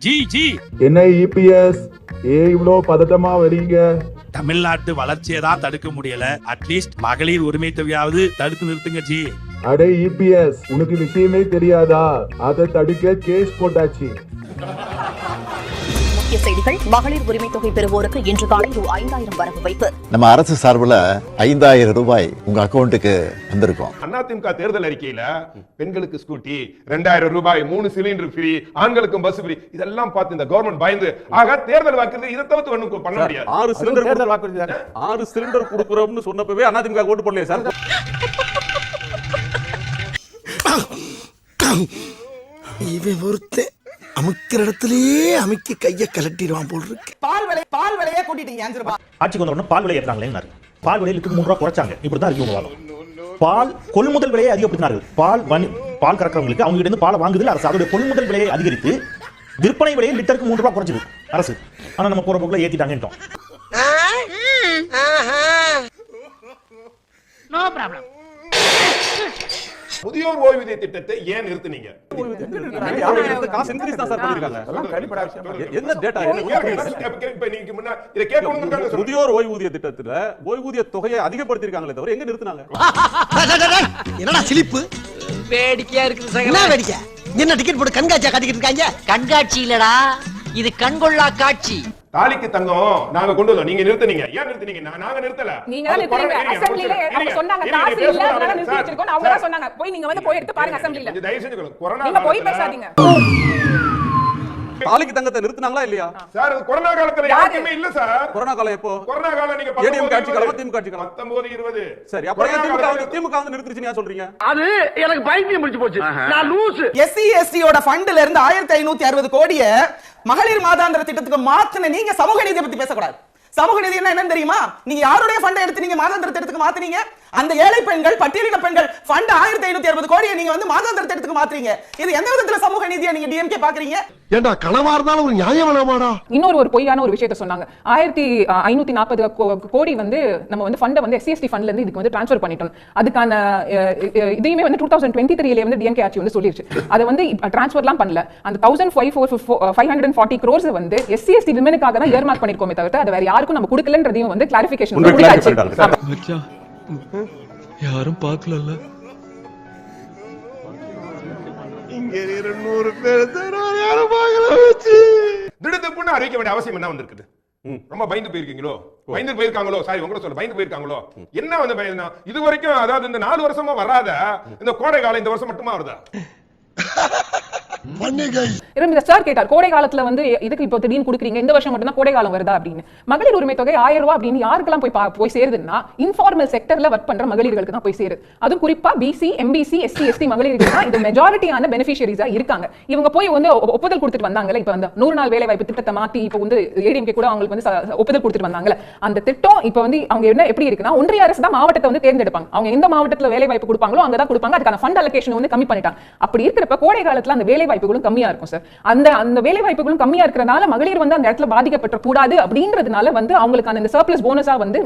G G என்ன EPS இவ்வளோ பதட்டமா வரீங்க? தமிழ்நாட்டு வளர்ச்சியை தான் தடுக்க முடியல, அட்லீஸ்ட் மகளிர் உரிமை தொகையாவது தடுத்து நிறுத்துங்க ஜி. அடே இபிஎஸ், உனக்கு விஷயமே தெரியாதா? அதை தடுக்க கேஸ் போட்டாச்சு. செய்திகள். மகளிர் உரிமை தொகை பெறுவோருக்கு இன்று காலை ரூ.5000 வரவு வைப்பு. நம்ம அரசு சார்பில் 5000 ரூபாய் உங்க அக்கௌண்ட்டுக்கு வந்திருக்கும். அதிமுக தேர்தல் அறிக்கையில பெண்களுக்கு ஸ்கூட்டி 2000 ரூபாய், 3 சிலிண்டர் ஃப்ரீ, ஆண்களுக்கும் பஸ் ஃப்ரீ, இதெல்லாம் பார்த்து இந்த கவர்மெண்ட் பயந்து ஆக தேர்தல் வாக்குறுதி இதை தவிர்த்து ஒண்ணும் பண்ண முடியாது. 6 சிலிண்டர் தேர்தல் வாக்குறுதி 6 சிலிண்டர் கொடுக்குறோம்னு சொன்னப்பவே அதிமுக ஓட்டு போடலையே சார். இவன் ஒருத்தன் அமுக்கிற இடத்துலயே அமுக்கி கைய கலட்டிடுவான் போல் இருக்கு. பால் விலையே கூட்டிட்டீங்க. ஆட்சிக்கு வந்தோடனே பால் விலை ஏற்றாங்களே, பால் விலை லிட்டருக்கு 3 ரூபா குறைச்சாங்க. இப்படிதான் அறிக்கை வாதம். பால் கொள்முதல் விலையை அதிகப்படுத்தினார்கள். பால் கறக்கிறவங்களுக்கு அவங்க கிட்ட பால் வாங்குதல் அரசு, அதோட கொள்முதல் விலையை அதிகரித்து விற்பனை விலையை லிட்டருக்கு 3 ரூபா குறைச்சது அரசு. ஆனா நம்ம போற போக்குல ஏத்திட்டாங்க. முதியோர் ஓய்வூதிய திட்டத்தை ஏன் நிறுத்தினீங்க? முதியோர் ஓய்வூதிய திட்டத்துல ஓய்வூதிய தொகையை அதிகப்படுத்திருக்காங்களே தவிர எங்க நிறுத்தினாங்க? என்னடா சிலிப்பு வேடிக்கையா இருக்கு. என்ன வேடிக்கை? என்ன டிக்கெட் போட்டு கண்காட்சியா காட்டிக்கிட்டு இருக்காங்க? கண்காட்சி இல்லடா, இது கண்கொள்ளா காட்சி. தாலிக்கு தங்கம் நாங்க கொண்டு வந்தோம், நீங்க நிறுத்துனீங்க. ஏன் நிறுத்துனீங்க? நாங்க நிறுத்தல. நீங்க தான் நிறுத்துறீங்க. அசெம்பிளில அவங்க சொன்னாங்க காசு இல்ல, அதனால நிறுத்தி வச்சிருக்கோம். அவங்க தான் சொன்னாங்க. நீங்க போய் எடுத்து பாருங்க அசெம்பிளில. தயவு செஞ்சு கொரோனா நீங்க போய் பேசாதீங்க. தாலிக்கு தங்கத்தை நிறுத்தினாங்களா இல்லையா சார்? கொரோனா காலத்துல யாருமே இல்ல சார். கொரோனா காலம் எப்போ? கொரோனா காலம் நீங்க ஏடிஎம் காட்சி காலம், திமுக காட்சி காலம் 19 20. சரி, அப்புறம் திமுக வந்து நிறுத்திருச்சுன்னு சொல்றீங்க? அது எனக்கு பைத்தியம் பிடிச்சு போச்சு. நான் லூஸ். எஸ்சி எஸ்டியோட ஃபண்ட்ல இருந்து 1560 கோடியை மகளிர் மாதாந்திர திட்டத்துக்கு மாத்துன நீங்க சமூக நீதியை பத்தி பேசக்கூடாது. சமூக நீதி என்னன்னு தெரியுமா? நீங்க யாருடைய ஃபண்டை எடுத்து நீங்க மாதாந்திர திட்டத்துக்கு மாத்துனீங்க? அந்த ஏழை பெண்கள், பட்டியலின பெண்கள் ஃபண்ட் 1560 கோடியை நீங்க வந்து மாதாந்திர திட்டத்துக்கு மாத்துறீங்க. இது எந்த விதத்துல சமூக நீதியை நீங்க டிஎம்கே பாக்குறீங்க? ஏண்டா கனவா இருந்தாலும் ஒரு நியாயம் வேணாமாடா? இன்னொரு பொய்யான ஒரு விஷயத்தை சொன்னாங்க. 1540 கோடி வந்து நம்ம வந்து ஃபண்டை வந்து எஸ்சிஎஸ்டி ஃபண்ட்ல இருந்து இதுக்கு வந்து ட்ரான்ஸ்ஃபர் பண்ணிட்டோம். அதுக்கான இதையுமே வந்து 2023 வந்து டிஎம்கே ஆட்சி வந்து சொல்லிருச்சு. அதை வந்து ட்ரான்ஸ்ஃபர்லாம் பண்ணல. அந்த 1540 crores வந்து எஸ்சிஎஸ்டி விமனுக்காக தான் இயர்மார்க் பண்ணிருக்கோமே தவிர அது வேற யாருக்கும் நம்ம கொடுக்கலன்றதையும் வந்து கிளாரிஃபிகேஷன் கொடுத்தாச்சு. யாரும் பார்க்கல. இங்க 200 பேர் யாரும் பார்க்கல வச்சு திடுதிப்புன்னு அறிவிக்க வேண்டிய அவசியம் என்ன வந்திருக்குது? ரொம்ப பயந்து போயிருக்கீங்களோ? பயந்து போயிருக்காங்களோ? சாரி, உங்களை சொல்ல பயந்து போயிருக்காங்களோ? என்ன வந்து பயந்தா? இது வரைக்கும் அதாவது இந்த 4 வருஷமா வராத இந்த கோடை காலம் இந்த வருஷம் மட்டுமா வருதா? சார் கேட்டார், கோடை காலத்துல வந்து இதுக்கு இப்போ திடீர்னு கொடுக்குறீங்க, இந்த வருஷம் மட்டும் தான் கோடை காலம் வருதா அப்படின்னு. மகளிர் உரிமை தொகை 1000 ரூபாய் அப்படின்னு யாருக்கெல்லாம் போய் சேருதுன்னா இன்ஃபார்மல் செக்டர்ல ஒர்க் பண்ற மகளிர்களுக்கு தான் போய் சேருது. அதுவும் குறிப்பா பிசி, எம்பிசி, எஸ்சி, எஸ்டி மகளிர்கள் தான் இது மெஜாரிட்டியான பெனிஃபிஷியரிஸா இருக்காங்க. இவங்க போய் வந்து ஒப்புதல் கொடுத்துட்டு வந்தாங்கல்ல, இப்ப வந்து 100 நாள் வேலை வாய்ப்பு திட்டத்தை மாத்தி இப்ப வந்து ஏடிஎம்கே கூட அவங்களுக்கு வந்து ஒப்புதல் கொடுத்துட்டு வந்தாங்கல்ல, அந்த திட்டம் இப்ப வந்து அவங்க என்ன எப்படி இருக்குன்னா ஒன்றிய அரசு தான் மாவட்டத்தை வந்து தேர்ந்தெடுப்பாங்க. அவங்க எந்த மாவட்டத்துல வேலை வாய்ப்பு கொடுப்பாங்களோ அங்கதான் கொடுப்பாங்க. அதுக்கான ஃபண்ட் அலோகேஷன் வந்து கம்மி பண்ணிட்டாங்க. அப்படி இருக்கிறப்ப கோடை காலத்துல அந்த வேலை வாய்ப்புகளும் கம்மியா இருக்கும் சார். அந்த வேலை வாய்ப்புகளும் கம்மியா இருக்கிறனால மகளிர் வந்து அந்த இடத்துல பாதிக்கப்பட்ட கூடாது அப்படின்றதுனால வந்து அவங்களுக்கான இந்த சர்ப்ளஸ் போனஸா வந்து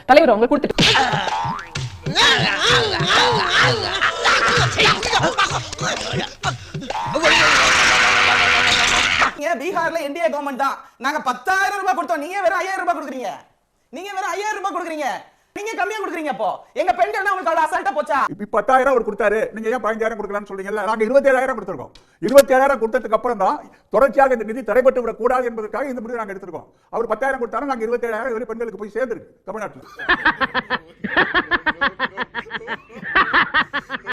தலைவர் அவங்க கொடுத்துட்டு பீகார்ல என்டிஏ கவர்மெண்ட் தான் நாங்க 10,000 ரூபாய் கொடுத்தோம். நீங்க வேற 5000 ரூபாய் கொடுக்குறீங்க. நீங்க கம்மியா கொடுக்குறீங்க. அப்போ எங்க பெண்கள் உங்களுக்கு அவ்வளவு அசால்ட்டா போச்சா? இப்ப 10,000 அவர் கொடுத்தாரு, நீங்க ஏன் 15,000 கொடுக்கலாம்னு சொல்றீங்கல்ல? நாங்க 27,000 கொடுத்திருக்கோம். 27,000 கொடுத்ததுக்கு அப்புறம் தான் தொடர்ச்சியாக இந்த நிதி தடைபட்டு விடக் கூடாது என்பதற்காக இந்த முடிவை நாங்க எடுத்திருக்கோம். அவர் 10,000 கொடுத்தாலும் நாங்க 27,000 இதுவரை பெண்களுக்கு போய் சேர்ந்திருக்கு தமிழ்நாட்டில்.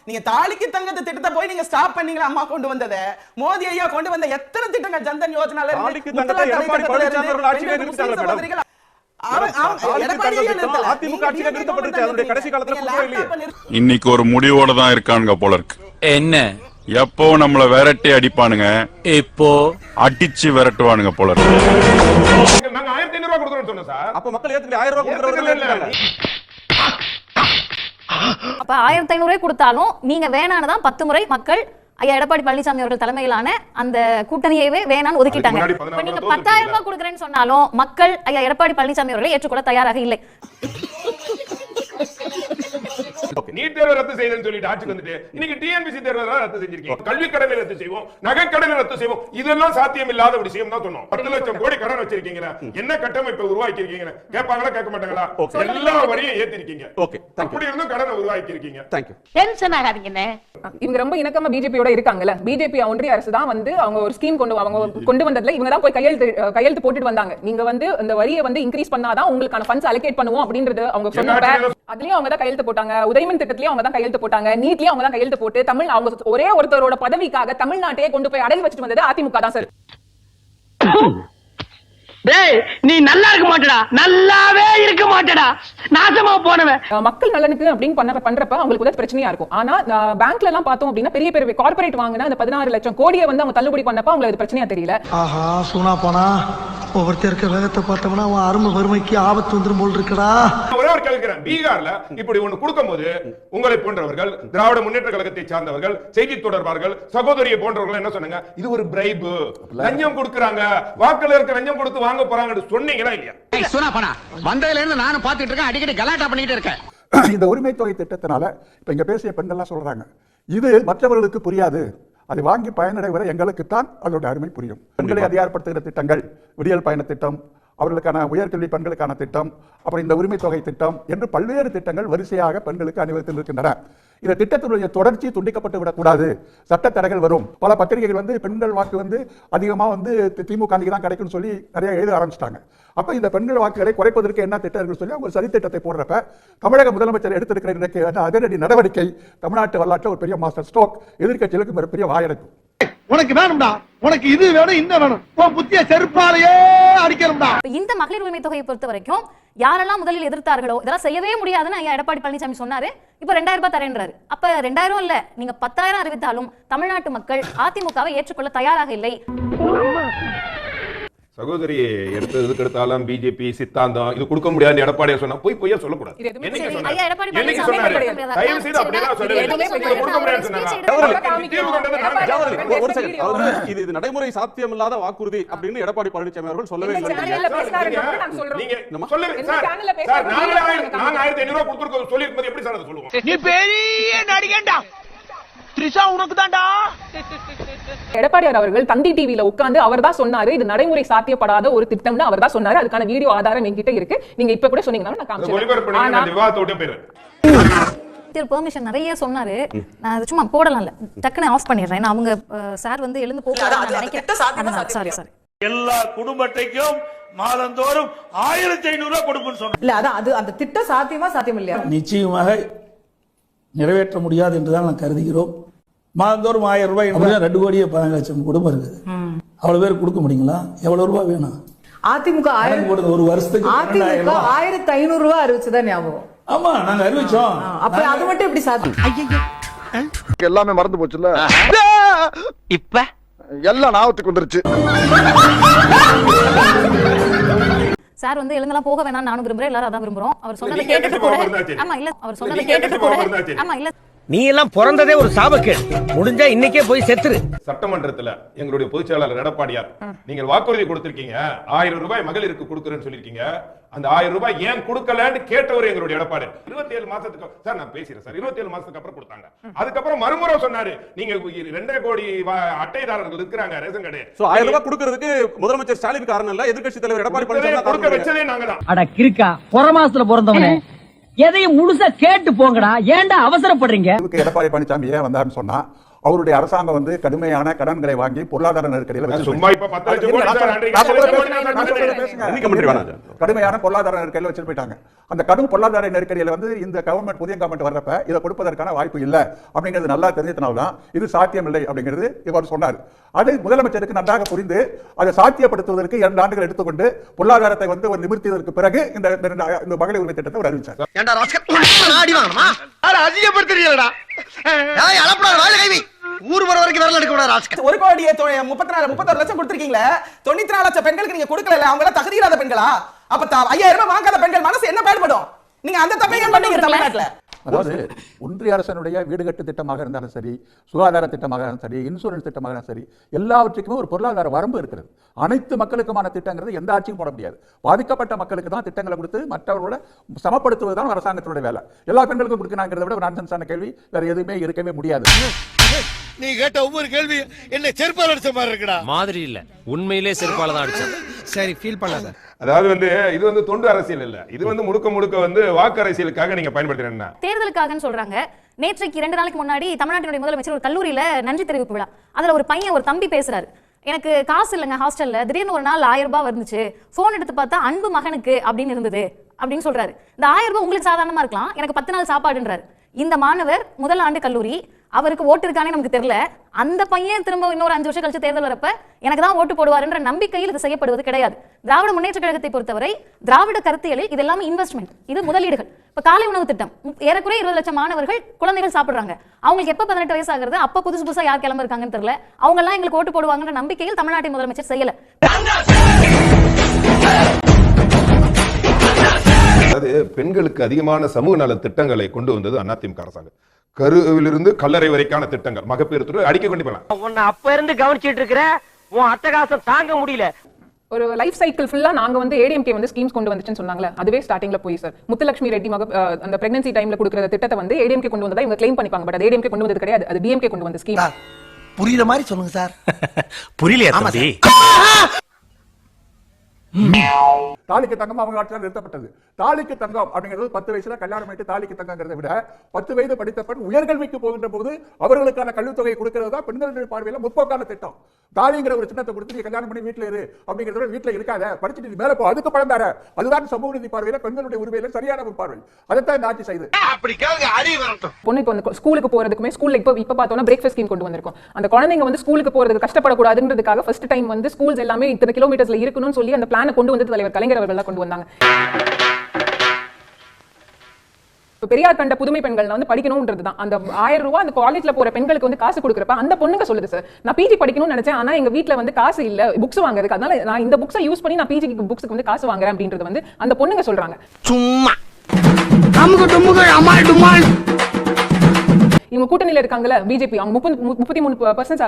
நீங்க தாலிக்கு தங்கத்தை திட்டத்தை போய் நீங்க ஸ்டாப் பண்ணீங்களா? அம்மா கொண்டு வந்ததை, மோடி ஐயா கொண்டு வந்த எத்தனை திட்டங்கள், ஜன்தன் யோஜனால இருந்து தாலிக்கு தங்கத்தை எடப்பாடி பழனிசாமி அவர்கள் ஆட்சியிலே நிறுத்திட்டாங்க மேடம். இன்னைக்கு ஒரு முடிவோட தான் இருக்கானுங்க போல இருக்கு. என்ன? எப்போ நம்மள விரட்டி அடிப்பானுங்க, இப்போ அடிச்சு விரட்டுவானுங்க போல இருக்கு. நாங்க 1500 ரூபாய் கொடுக்கறோம்னு சொன்னோம் சார். அப்ப மக்கள் ஏத்துக்கு 1000 ரூபாய் கொடுக்கறவங்க அப்ப 1500 ரூபாய் கொடுத்தாலும் நீங்க வேணான்னு தான் 10 முறை மக்கள் ஐயா எடப்பாடி பழனிசாமி அவர்கள் தலைமையிலான அந்த கூட்டணியவே வேணான்னு ஒதுக்கிட்டாங்க. இப்ப நீங்க 10,000 ரூபாய் கொடுக்குறேன்னு சொன்னாலும் மக்கள் ஐயா எடப்பாடி பழனிசாமி அவர்களை ஏற்றுக்கொள்ள தயாராக இல்லை. நீட் தேர்வை ரத்து செய்யணும்னு சொல்லிட்டு ஆட்சிக்கு வந்துட்டு இன்னைக்கு டிஎன்பிசி தேர்வை ரத்து செஞ்சிருக்கீங்க. கல்வி கடனை ரத்து செய்வோம், நகை கடனை ரத்து செய்வோம். இதெல்லாம் சாத்தியம் இல்லாத ஒரு விஷயம் தான் சொன்னோம். 10 லட்சம் கோடி கடன் வச்சிருக்கீங்க, என்ன கட்டமைப்பை உருவாக்கி இருக்கீங்க? கேட்பாங்களா கேட்க மாட்டாங்களா? எல்லா வரியும் ஏத்திருக்கீங்க. அப்படி இருந்தும் கடனை உருவாக்கி இருக்கீங்க. டென்ஷன் ஆகாதீங்கண்ணே. இவங்க ரொம்ப இணக்கமா பிஜேபியோட இருக்காங்கல்ல. பிஜேபி ஒன்றிய அரசு தான் வந்து அவங்க ஒரு ஸ்கீம் கொண்டு வந்ததுல இவங்க தான் போய் கையெழுத்து போட்டுட்டு வந்தாங்க. நீங்க வந்து இந்த வரியை வந்து இன்க்ரீஸ் பண்ணாதான் உங்களுக்கான ஃபண்ட்ஸ் அலோகேட் பண்ணுவோம் அப்படின்றது அவங்க சொன்னாங்க. அதுலயும் அவங்க தான் கையெழுத்து போட்டாங்க. உதயமின் திட்டத்திலயும் அவங்க தான் கையெழுத்து போட்டாங்க. நீட்லயும் அவங்க தான் கையெழுத்து போட்டு தமிழ் அவங்க ஒரே ஒருத்தரோட பதவிக்காக தமிழ்நாட்டையே கொண்டு போய் அடகு வச்சுட்டு வந்தது அதிமுக தான் சார். டேய் நீ நல்லா இருக்க மாட்டடா, நல்லாவே இருக்க மாட்டடா, நாசமா போனவன். மக்கள் நலனுக்கு அப்படின்னு பண்றப்ப அவங்களுக்கு வந்து பிரச்சனையா இருக்கும். ஆனா பேங்க்ல எல்லாம் பார்த்தோம் அப்படின்னா பெரிய பெரிய கார்ப்பரேட் வாங்கினா அந்த 16 லட்சம் கோடியை வந்து அவங்க தள்ளுபடி பண்ணப்ப அவங்களுக்கு அது பிரச்சனையா தெரியல. ஆஹா சூனா போனா ஒவ்வொருத்தர் இருக்க வேகத்தை பார்த்தோம்னா அவன் அருமை வறுமைக்கு ஆபத்து வந்துரும் போல் இருக்கடா. ஒரே ஒரு கேள்விக்கிறேன், பீகார்ல இப்படி ஒண்ணு கொடுக்கும்போது உங்களை போன்றவர்கள், திராவிட முன்னேற்ற கழகத்தை சார்ந்தவர்கள், செய்தி தொடர்பாளர்கள், சகோதரியை போன்றவர்கள் என்ன சொன்னாங்க? இது ஒரு பிரைப், லஞ்சம் கொடுக்கறாங்க, வாக்காளருக்கு லஞ்சம் கொடுத்து வாங்க போறாங்கன்னு சொன்னீங்களா இல்லையா? சுனா போனா வந்ததுல இருந்து நானும் பாத்துட்டு இருக்கேன், அடிக்கடி கலாட்டா பண்ணிட்டு இருக்கேன். இந்த உரிமை தொகை திட்டத்தினால இப்ப இங்க பேசிய பெண்கள்லாம் சொல்றாங்க, இது மற்றவர்களுக்கு புரியாது, அதை வாங்கி பயனடைவரை எங்களுக்கு தான் அதோட அருமை புரியும். பெண்களை அதிகாரப்படுத்துகிற திட்டங்கள், விடியல் பயண திட்டம், அவர்களுக்கான உயர்கல்வி பெண்களுக்கான திட்டம், அப்புறம் இந்த உரிமை தொகை திட்டம் என்று பல்வேறு திட்டங்கள் வரிசையாக பெண்களுக்கு அனுபவத்தில் இருக்கின்றன. இந்த திட்டத்தினுடைய தொடர்ச்சி துண்டிக்கப்பட்டு விடக்கூடாது, சட்டத்தடைகள் வரும். பல பத்திரிகைகள் வந்து பெண்கள் வாக்கு வந்து அதிகமாக வந்து திமுக தான் கிடைக்கும்னு சொல்லி நிறைய எழுத ஆரம்பிச்சிட்டாங்க. அப்ப இந்த பெண்கள் வாக்குகளை குறைப்பதற்கு என்ன திட்டங்கள் சொல்லி அவங்க சதி திட்டத்தை போடுறப்ப தமிழக முதலமைச்சர் எடுத்திருக்கிற அதிரடி நடவடிக்கை தமிழ்நாட்டு வரலாற்று ஒரு பெரிய மாஸ்டர் ஸ்ட்ரோக், எதிர்க்கட்சிகளுக்கு மிகப்பெரிய வாயடைப்பு. உனக்கு வேணும்டா, உனக்கு இது வேணும், இந்த வேணும், புத்திய செருப்பாலேயே அடிக்கணும்டா. இந்த மகளிர் உரிமை தொகையை பொறுத்த வரைக்கும் யாரெல்லாம் முதலில் எதிர்த்தார்களோ இதெல்லாம் செய்யவே முடியாதுன்னு ஐயா எடப்பாடி பழனிசாமி சொன்னாரு. இப்ப 2000 ரூபாய் தரேன்றாரு. அப்ப 2000 இல்ல, நீங்க 10,000 அறிவித்தாலும் தமிழ்நாட்டு மக்கள் அதிமுகவை ஏற்றுக்கொள்ள தயாராக இல்லை. சகோதரி எடுத்ததுக்கு எடுத்தாலும் பிஜேபி சித்தாந்தம் இது கொடுக்க முடியாது எடப்பாடியா சொன்னா போய் பொய்யா சொல்லக்கூடாது. இது நடைமுறை சாத்தியம் இல்லாத வாக்குறுதி அப்படின்னு எடப்பாடி பழனிசாமி அவர்கள் சொல்லவே இல்லை. எடப்பாடியார் அவர்கள் தந்தி டிவில உட்கார்ந்து அவர் தான் சொன்னாரு இது நடைமுறை சாத்தியப்படாத ஒரு திட்டம்னு அவர் தான் சொன்னாரு. அதுக்கான வீடியோ ஆதாரம் என்கிட்ட இருக்கு. நீங்க இப்ப கூட சொன்னீங்கன்னா நான் காமிச்சேன். பெர்மிஷன் நிறைய சொன்னாரு. நான் அது சும்மா போடலாம்ல, டக்குன்னு ஆஃப் பண்ணிடுறேன். அவங்க சார் வந்து எழுந்து போறாங்க நினைக்கிறேன். Sorry sorry. எல்லா குடும்பத்தையும் மாதந்தோறும் 1500 ரூபாய் கொடுப்போம்னு சொன்னாங்க. இல்ல அதான் அது அந்த திட்டம் சாத்தியமா சாத்தியம் இல்லையா? நிச்சயமாக நிறைவேற்ற முடியாது என்றுதான் நான் கருதுகிறோம். மாதந்தோறும் 1000 ரூபாய் 2 கோடியே 15 லட்சம் குடும்பம் இருக்குது. அவ்வளவு பேர் கொடுக்க முடியுங்களா? எவ்வளவு ரூபாய் வேணும்? அதிமுக ஒரு வருஷத்துக்கு 1500 ரூபாய் அறிவிச்சுதான் ஞாபகம். ஆமா நாங்க அறிவிச்சோம். அப்ப அது மட்டும் எப்படி சாத்தியம்? எல்லாமே மறந்து போச்சுல்ல, இப்ப எல்லாம் ஞாபகத்துக்கு வந்துருச்சு. சார் வந்து எழுந்தெல்லாம் போக வேணாம் நானும் விரும்புறேன், எல்லாரும் அதான் விரும்புறோம். அவர் சொன்னதை கேட்டுட்டு கூட ஆமா இல்ல அவர் சொன்னதை கேட்டுட்டு கூட ஆமா இல்ல நீ எல்லாம் பிறந்ததே ஒரு சாபக்கேடு, முடிஞ்சா இன்னைக்கே போய் செத்துரு. சட்டமன்றத்துல எங்களுடைய பொதுச் செயலாளர் எடப்பாடியார் நீங்கள் வாக்குறுதி கொடுத்திருக்கீங்க, 1000 ரூபாய் மகளிருக்கு கொடுக்குறேன்னு சொல்லிருக்கீங்க. அந்த 1000 ரூபாய் ஏன் கொடுக்கலன்னு கேட்டவர் எங்களுடைய எடப்பாடி. 27 மாசத்துக்கு சார் நான் பேசுறேன் சார், 27 மாசத்துக்கு அப்புறம் கொடுத்தாங்க. அதுக்கப்புறம் மறுமுறை சொன்னாரு நீங்க 2 கோடி அட்டைதாரர்கள் இருக்கிறாங்க ரேஷன் கடை. 1000 ரூபாய் கொடுக்கிறதுக்கு முதலமைச்சர் ஸ்டாலின் காரணம் இல்ல, எதிர்க்கட்சி தலைவர் எடப்பாடி பழனிசாமி கொடுக்க வச்சதே நாங்க தான். அட கிறுக்கா, பொற மாசத்துல பிறந்தவனே, எதையும் முழுசா கேட்டு போங்கடா, ஏன்டா அவசரப்படுறீங்க? எடப்பாடி பழனிசாமி ஏன் வந்தாருன்னு சொன்னா அவருடைய அரசாங்கம் வந்து கடுமையான கடன்களை வாங்கி பொருளாதார நெருக்கடியில் சும்மா இப்ப 10 லட்சம் கோடி கடுமையான பொருளாதார நெருக்கடியில் வச்சுட்டு போயிட்டாங்க. அந்த கடும் பொருளாதார நெருக்கடியில் வந்து இந்த கவர்மெண்ட் புதிய கவர்மெண்ட் வர்றப்ப இதை கொடுப்பதற்கான வாய்ப்பு இல்லை அப்படிங்கிறது நல்லா தெரிஞ்சதுனால்தான் இது சாத்தியம் இல்லை அப்படிங்கிறது இவர் சொன்னார். அது முதலமைச்சருக்கு நன்றாக புரிந்து அதை சாத்தியப்படுத்துவதற்கு 2 ஆண்டுகள் எடுத்துக்கொண்டு பொருளாதாரத்தை வந்து ஒரு நிமிர்த்தியதற்கு பிறகு இந்த மகளிர் உரிமை திட்டத்தை அவர் அறிவிச்சார். ஊர் வர வரைக்கும் வரல எடுக்க கூடாது. 1 கோடியே 34 லட்சம் கொடுத்திருக்கீங்களே, 94 லட்சம் பெண்களுக்கு நீங்க கொடுக்கல, அவங்க எல்லாம் தகுதியில்லாத பெண்களா? அப்ப 5000 ரூபாய் வாங்காத பெண்கள் மனசு என்ன பாடுபடும்? நீங்க அந்த தப்பையும் பண்ணீங்க தமிழ்நாட்டுல. அதாவது ஒன்றிய அரசனுடைய வீடு கட்டு திட்டமாக இருந்தாலும் சரி, சுகாதார திட்டமாக இருந்தாலும் சரி, இன்சூரன்ஸ் திட்டமாக இருந்தாலும் சரி, எல்லாவற்றுக்குமே ஒரு பொருளாதார வரம்பு இருக்கிறது. அனைத்து மக்களுக்குமான திட்டங்கிறது எந்த ஆட்சியும் போட முடியாது. பாதிக்கப்பட்ட மக்களுக்கு தான் திட்டங்களை கொடுத்து மற்றவர்களோட சமப்படுத்துவதுதான் அரசாங்கத்தினுடைய வேலை. எல்லா பெண்களுக்கும் கொடுக்கணுங்கிறத விட ஒரு நான்சென்ஸான கேள்வி வேற எதுவுமே இருக்கவே முடியாது. நீ கேட்ட ஒவ்வொரு கேள்வி என்ன செருப்பால் அடிச்ச மாதிரி இருக்குடா. மாதிரி இல்ல, உண்மையிலே செருப்பால தான் அடிச்சேன். சரி, ஃபீல் பண்ணாத. அதாவது இது தொண்டு அரசியல் இல்ல, இது முழுக்க முழுக்க வாக்கு அரசியலுக்காக நீங்க பயன்படுத்துறீங்க. தேர்தலுக்காகன்னு சொல்றாங்க. நேற்றைக்கு 2 நாளைக்கு முன்னாடி தமிழ்நாட்டினுடைய முதலமைச்சர் ஒரு கல்லூரியில நன்றி தெரிவிப்பு விழா. அதுல ஒரு பையன், ஒரு தம்பி பேசுறாரு. எனக்கு காசு இல்லைங்க ஹாஸ்டல்ல, திடீர்னு ஒரு நாள் 1000 ரூபாய் வந்துச்சு, போன் எடுத்து பார்த்தா அன்பு மகனுக்கு அப்படின்னு இருந்தது அப்படின்னு சொல்றாரு. இந்த 1000 ரூபாய் உங்களுக்கு சாதாரணமா இருக்கலாம், எனக்கு 10 நாள் சாப்பாடுன்றாரு. இந்த மாணவர் முதல் ஆண்டு கல்லூரி, அவருக்கு ஓட்டு இருக்கானே நமக்கு தெரியல. அந்த பையன் திரும்ப இன்னொரு 5 வருஷம் கழிச்சு தேர்தல் வரப்ப எனக்கு தான் ஓட்டு போடுவாருன்ற நம்பிக்கையில் இது செய்யப்படுவது கிடையாது. திராவிட முன்னேற்ற கழகத்தை பொறுத்தவரை திராவிட கருத்தியலில் இது எல்லாமே இன்வெஸ்ட்மெண்ட், இது முதலீடுகள். இப்ப காலை உணவு திட்டம், ஏறக்குறைய 20 லட்சம் மாணவர்கள் குழந்தைகள் சாப்பிடுறாங்க. அவங்களுக்கு எப்ப 18 வயசு ஆகுறது, அப்ப புதுசா யார் கிளம்ப இருக்காங்கன்னு தெரியல. அவங்க எல்லாம் எங்களுக்கு ஓட்டு போடுவாங்கன்ற நம்பிக்கையில் தமிழ்நாட்டின் முதலமைச்சர் செய்யல. அதாவது பெண்களுக்கு அதிகமான சமூக நல திட்டங்களை கொண்டு வந்தது அதிமுக அரசாங்கம். கருவிலிருந்து கல்லறை வரைக்கான திட்டங்கள், மகப்பேறு அடிக்க கொண்டு போலாம். உன்னை அப்ப இருந்து கவனிச்சிட்டு இருக்கிற, உன் அட்டகாசம் தாங்க முடியல. ஒரு லைஃப் சைக்கிள் ஃபுல்லா நாங்க ஏடிஎம்கே ஸ்கீம்ஸ் கொண்டு வந்துச்சுன்னு சொன்னாங்களே, அதுவே ஸ்டார்டிங்ல போய் சார் முத்துலட்சுமி ரெட்டி அந்த பிரெக்னன்சி டைம்ல கொடுக்குற திட்டத்தை ஏடிஎம்கே கொண்டு வந்ததா இவங்க கிளைம் பண்ணிப்பாங்க. பட் அது ஏடிஎம்கே கொண்டு வந்தது கிடையாது, அது டிஎம்கே கொண்டு வந்த ஸ்கீம். புரியுற மாதிரி சொல்லுங்க சார். புரியலையா தம்பி? தாலிக்கு தங்கம் அவங்க ஆட்சியால் நிறுத்தப்பட்டது. தாலிக்கு தங்கம் அப்படிங்கிறது 10 வயசுல கல்யாணம் பண்ணிட்டு தாலிக்கு தங்கங்கிறத விட 10 வயது படித்த பெண் உயர்கல்விக்கு போகின்ற போது அவர்களுக்கான கல்வித்தொகை கொடுக்கிறது தான் பெண்களுடைய பார்வையில முற்போக்கான திட்டம். தாலிங்கிற ஒரு சின்னத்தை கொடுத்து நீ கல்யாணம் பண்ணி வீட்டுல இரு அப்படிங்கிறத வீட்டுல இருக்காத, படிச்சுட்டு மேல போ, அதுக்கு பழம் தர, அதுதான் சமூக நீதி பார்வையில பெண்களுடைய உரிமையில சரியான ஒரு பார்வை. அதைத்தான் இந்த ஆட்சி செய்து. பொண்ணு இப்போ ஸ்கூலுக்கு போறதுக்குமே ஸ்கூல்ல இப்ப பார்த்தோம்னா பிரேக்ஃபாஸ்ட் ஸ்கீம் கொண்டு வந்திருக்கோம். அந்த குழந்தைங்க ஸ்கூலுக்கு போறதுக்கு கஷ்டப்படக்கூடாதுன்றதுக்காக ஃபர்ஸ்ட் டைம் ஸ்கூல்ஸ் எல்லாமே இத்தனை கிலோமீட்டர்ஸ்ல இருக்கணும்னு சொல்லி அந்த பிளானை கொண்டு வந்து தலைவர் கலைஞர் அவர்கள் தான் கொண்டு வந்தாங்க. பெரியார் கண்ட புதுமை பெண்கள் படிக்கணும்ன்றதுதான். அந்த 1000 ரூபாய் அந்த காலேஜ்ல போற பெண்களுக்கு காசு கொடுக்குறப்ப அந்த பொண்ணுங்க சொல்லுது, சார் நான் பிஜி படிக்கணும்னு நினைச்சேன், ஆனா எங்க வீட்டுல காசு இல்ல புக்ஸ் வாங்குறதுக்கு, அதனால நான் இந்த புக்ஸை யூஸ் பண்ணி நான் பிஜி புக்ஸ்க்கு காசு வாங்குறேன் அப்படின்றது அந்த பொண்ணுங்க சொல்றாங்க. சும்மா இவங்க கூட்டணியில இருக்காங்கல்ல பிஜேபி, அவங்க 33%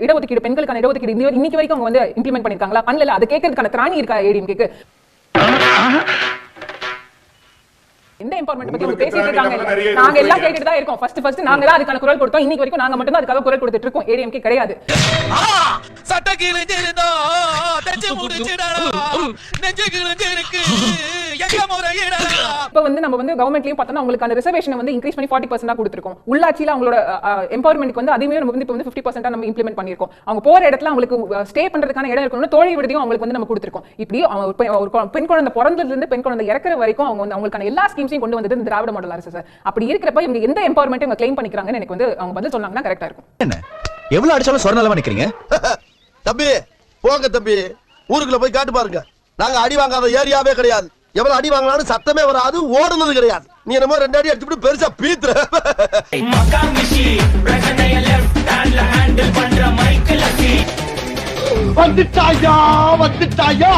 இடஒதுக்கீடு, பெண்களுக்கான இடஒதுக்கீடு இன்னைக்கு வரைக்கும் அவங்க இம்ப்ளிமெண்ட் பண்ணிருக்காங்களா? பண்ணல. அதை கேட்கறதுக்கான திராணி இருக்கா ஏடிஎம்கேக்கு? எந்த எம்பவர்மென்ட் பத்தி அவங்க பேசிட்டு இருக்காங்க? நாங்க எல்லாம் கேட்டுட்டு தான் இருக்கோம். ஃபர்ஸ்ட் நாங்க தான் அதுக்கான குரல் கொடுத்தோம். இன்னைக்கு வரைக்கும் நாங்க மட்டும் தான் அதுக்காக குரல் கொடுத்துட்டு இருக்கோம். ஏடிஎம்கே கிடையாது. சட்ட கிழிஞ்சிருந்தா தச்சு முடிச்சிடா, நெஞ்சு கிழிஞ்சிருக்கு எங்க முறையிடா. இப்ப நம்ம கவர்மெண்ட்லயும் பார்த்தோம்னா அவங்களுக்கான ரிசர்வேஷன் இன்க்ரீஸ் பண்ணி 40% கொடுத்திருக்கோம். உள்ளாட்சியில அவங்களோட எம்பவர்மென்ட்க்கு அதுவே இப்ப 50% நம்ம இம்ப்ளிமெண்ட் பண்ணிருக்கோம். அவங்க போற இடத்துல அவங்களுக்கு ஸ்டே பண்றதுக்கான இடம் இருக்கணும், தோழி விடுதியும் அவங்களுக்கு நம்ம கொடுத்திருக்கோம். இப்படி ஒரு பெண் குழந்தை பிறந்ததுல இருந்து பெண் குழந்தை இறக்குற வரைக்கும் அவங்க அவங்களுக்கான எல்லா ஸ்கீம்ஸையும் கொண்டு வந்தது இந்த திராவிட மாடல் அரசு சார். அப்படி இருக்கிறப்ப இவங்க எந்த எம்பவர்மெண்ட் இவங்க கிளைம் பண்ணிக்கிறாங்கன்னு எனக்கு அவங்க பதில் சொன்னாங்கன்னா கரெக்டா இருக்கும். என்ன எவ்வளவு அடிச்சாலும் சொர்ணலமா நிக்கிறீங்க? தம்பி போங்க தம்பி, ஊருக்குள்ள போய் காட்டு பாருங்க. நாங்க அடி வாங்காத ஏரியாவே கிடையாது. எவ்வளவு அடி வாங்கினாலும் சத்தமே வராது, ஓடுனது கிடையாது. நீ என்னமோ 2 அடி அடிச்சுட்டு பெருசா பீத்துற. வந்துட்டாயா வந்துட்டாயா.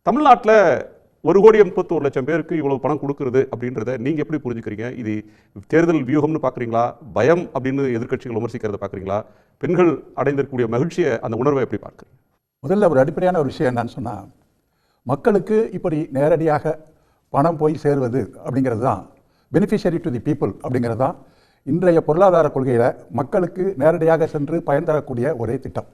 தமிழ்நாட்டுல 1,31,00,000 பேருக்கு இவ்வளவு பணம் கொடுக்கிறது அப்படின்றத நீங்க எப்படி புரிஞ்சுக்கிறீங்க? இது தேர்தல் வியூகம்னு பாக்குறீங்களா, பயம் அப்படின்னு எதிர்க்கட்சிகள் விமர்சிக்கிறத பாக்குறீங்களா, பெண்கள் அடைந்திருக்கக்கூடிய மகிழ்ச்சியை, அந்த உணர்வை எப்படி பார்க்குறீங்க? முதல்ல ஒரு அடிப்படையான ஒரு விஷயம் என்னன்னு சொன்னா, மக்களுக்கு இப்படி நேரடியாக பணம் போய் சேர்வது அப்படிங்கிறது தான் பெனிஃபிஷரி டு தி பீப்புள் அப்படிங்கிறது தான் இன்றைய பொருளாதார கொள்கையில மக்களுக்கு நேரடியாக சென்று பயன் தரக்கூடிய ஒரே திட்டம்.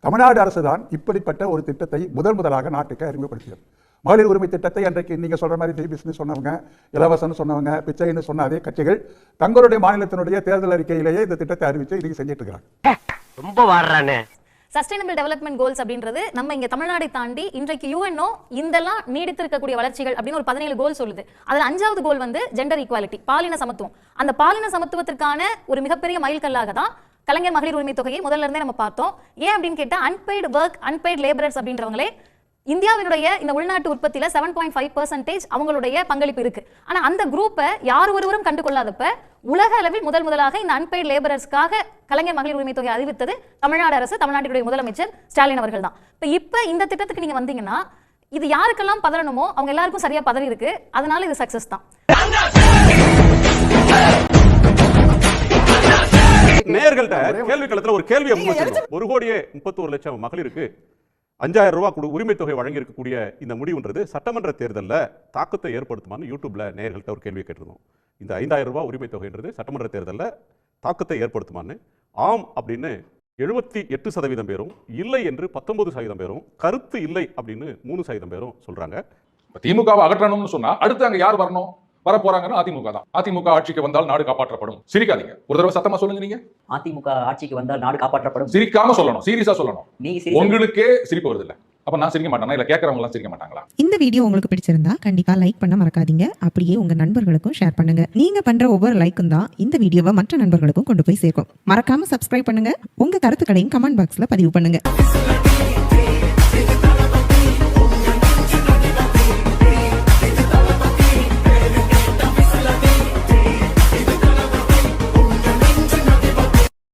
தமிழ்நாடு அரசு தான் இப்படிப்பட்ட ஒரு திட்டத்தை முதலாக நாட்டுக்கு அறிமுகப்படுத்தியது. மகளிர் உரிமை திட்டத்தை அன்றைக்கு நீங்க சொல்ற மாதிரி பிசினஸ் சொன்னவங்க, இலவசம் சொன்னவங்க, பிச்சைன்னு சொன்ன அதே கட்சிகள் தங்களுடைய மாநிலத்தினுடைய தேர்தல் அறிக்கையிலேயே இந்த திட்டத்தை அறிவித்து இன்னைக்கு செஞ்சிட்டு இருக்காங்க. ரொம்ப வாடுறானே. சஸ்டைனபிள் டெவலப்மெண்ட் கோல்ஸ் அப்படின்றது நம்ம இங்க தமிழ்நாடை தாண்டி இன்றைக்கு யுஎன்ஓ இதெல்லாம் நீடித்திருக்கக்கூடிய வளர்ச்சிகள் அப்படின்னு ஒரு 17 கோல் சொல்லுது. அதுல 5வது கோல் ஜெண்டர் ஈக்குவாலிட்டி, பாலின சமத்துவம். அந்த பாலின சமத்துவத்திற்கான ஒரு மிகப்பெரிய மைல்கல்லாக தான் கலைஞர் மகளிர் உரிமை தொகையை முதல்ல இருந்தே நம்ம பார்த்தோம். ஏன் அப்படின்னு கேட்டா அன்பெய்டு ஒர்க், அன்பெய்டு லேபரர்ஸ் அப்படின்றவங்களே இந்தியாவினுடைய இந்த உள்நாட்டு உற்பத்தியில 7.5% அவங்களுடைய பங்களிப்பு இருக்கு. ஆனா அந்த குரூப்பை யார் ஒருவரும் கண்டுகொள்ளாதப்ப உலக அளவில் முதலாக இந்த அன்பெய்ட் லேபரர்ஸ்க்காக கலைஞர் மகளிர் உரிமை தொகை அறிவித்தது தமிழ்நாடு அரசு, தமிழ்நாட்டுடைய முதலமைச்சர் ஸ்டாலின் அவர்கள் தான். இப்ப இந்த திட்டத்துக்கு நீங்க வந்தீங்கன்னா இது யாருக்கெல்லாம் பதறணுமோ அவங்க எல்லாருக்கும் சரியா பதறி இருக்கு. அதனால இது சக்சஸ் தான். நேயர்கள்ட்ட கேள்வி களத்துல ஒரு கேள்வியை முன்வைச்சிருக்கோம். 1,31,00,000 மகளிருக்கு 5,000 ரூபாய் உரிமை தொகை வழங்கி இருக்கக்கூடிய இந்த முடிவுன்றது சட்டமன்ற தேர்தலில் தாக்கத்தை ஏற்படுத்துமான்னு யூடியூப்ல நேயர்கள்ட்ட ஒரு கேள்வி கேட்டிருந்தோம். இந்த 5,000 ரூபாய் உரிமை தொகைன்றது சட்டமன்ற தேர்தலில் தாக்கத்தை ஏற்படுத்துமான்னு ஆம் அப்படின்னு 78% பேரும், இல்லை என்று 19% பேரும், கருத்து இல்லை அப்படின்னு 3% பேரும் சொல்றாங்க. திமுகவை அகற்றணும்னு சொன்னா அடுத்து அங்க யார் வரணும்? வர போறாங்கன்னா அதிமுக தான். அதிமுக ஆட்சிக்கு வந்தால் நாடு காப்பாற்றப்படும். சிரிக்காதீங்க, ஒரு தடவை சத்தமா சொல்லுங்க. நீங்க அதிமுக ஆட்சிக்கு வந்தால் நாடு காப்பாற்றப்படும். சிரிக்காம சொல்லணும், சீரியஸா சொல்லணும். உங்களுக்கே சிரிப்பு வருது இல்ல, அப்ப நான் சிரிக்க மாட்டேனா? இல்ல கேட்கறவங்க எல்லாம் சிரிக்க மாட்டாங்களா? இந்த வீடியோ உங்களுக்கு பிடிச்சிருந்தா கண்டிப்பா லைக் பண்ண மறக்காதீங்க. அப்படியே உங்க நண்பர்களுக்கும் ஷேர் பண்ணுங்க. நீங்க பண்ற ஒவ்வொரு லைக்கும் தான் இந்த வீடியோவை மற்ற நண்பர்களுக்கும் கொண்டு போய் சேர்க்கும். மறக்காம சப்ஸ்கிரைப் பண்ணுங்க. உங்க கருத்துக்களையும் கமெண்ட் பாக்ஸ்ல பதிவு பண்ணுங்க.